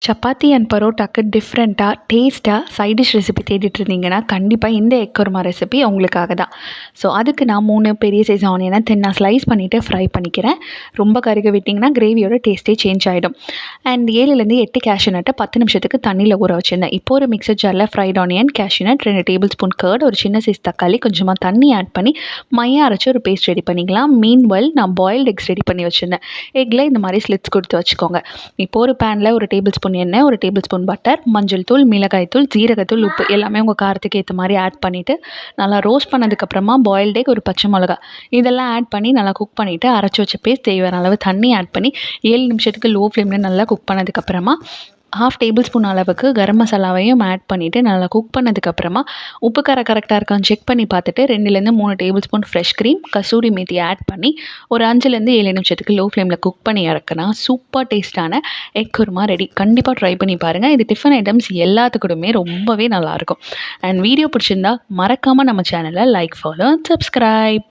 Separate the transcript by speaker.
Speaker 1: Chapati and பரோட்டாக்கு டிஃப்ரெண்ட்டாக டேஸ்ட்டாக side dish recipe தேடிட்டு இருந்தீங்கன்னா கண்டிப்பாக இந்த எக் குருமா ரெசிபி உங்களுக்காக தான். ஸோ அதுக்கு நான் 3 பெரிய சைஸ் ஆனியனை தின்னா ஸ்லைஸ் பண்ணிவிட்டு ஃப்ரை பண்ணிக்கிறேன். ரொம்ப கருக விட்டிங்கன்னா கிரேவியோட டேஸ்ட்டே சேஞ்ச் ஆகிடும். அண்ட் 7லேருந்து 8 கேஷ்யூ நட்டை 10 நிமிஷத்துக்கு தண்ணியில் ஊற வச்சுருந்தேன். இப்போ ஒரு மிக்சர் ஜாரில் fried onion, cashew nut, 2 table spoon curd, ஒரு சின்ன சைஸ் தக்காளி, கொஞ்சமாக தண்ணி ஆட் பண்ணி மையாக அரைச்சி ஒரு பேஸ்ட் ரெடி பண்ணிக்கலாம். மீன்வெல் நான் பாயில்டு எக்ஸ் ரெடி பண்ணி வச்சுருந்தேன். எக்கில் இந்த மாதிரி ஸ்லிட்ஸ் கொடுத்து வச்சுக்கோங்க. இப்போ ஒரு பேனில் ஒரு டேபிள் ஸ்பூன் எண்ணெய், ஒரு டேபிள் ஸ்பூன் பட்டர், மஞ்சள் தூள், மிளகாய் தூள், ஜீரகத்தூள், உப்பு எல்லாமே உங்கள் காரத்துக்கு ஏற்ற மாதிரி ஆட் பண்ணிவிட்டு நல்லா ரோஸ்ட் பண்ணதுக்கப்புறமா பாயில்டு எக், ஒரு பச்சை மிளகா இதெல்லாம் ஆட் பண்ணி நல்லா குக் பண்ணிவிட்டு அரைச்சி வச்ச பேஸ்ட் தேவையான அளவு தண்ணி ஆட் பண்ணி 7 நிமிஷத்துக்கு லோ ஃப்ளேமில் நல்லா குக் பண்ணதுக்கப்புறமா 1/2 டேபிள் ஸ்பூன் அளவுக்கு கரம் மசாலாவையும் ஆட் பண்ணிவிட்டு நல்லா குக் பண்ணதுக்கப்புறமா உப்பு காரம் கரெக்டாக இருக்கான்னு செக் பண்ணி பார்த்துட்டு 2லேருந்து 3 table spoon fresh cream, kasuri methi add பண்ணி ஒரு 5லேருந்து 7 நிமிஷத்துக்கு லோ ஃப்ளேமில் குக் பண்ணி இறக்குனா சூப்பர் டேஸ்ட்டான எக் குருமா ரெடி. கண்டிப்பாக ட்ரை பண்ணி பாருங்கள். இது டிஃபன் ஐட்டம்ஸ் எல்லாத்துக்கூடமே ரொம்பவே நல்லாயிருக்கும். அண்ட் வீடியோ பிடிச்சிருந்தா மறக்காமல் நம்ம சேனலை லைக், ஃபாலோ அண்ட் சப்ஸ்கிரைப்.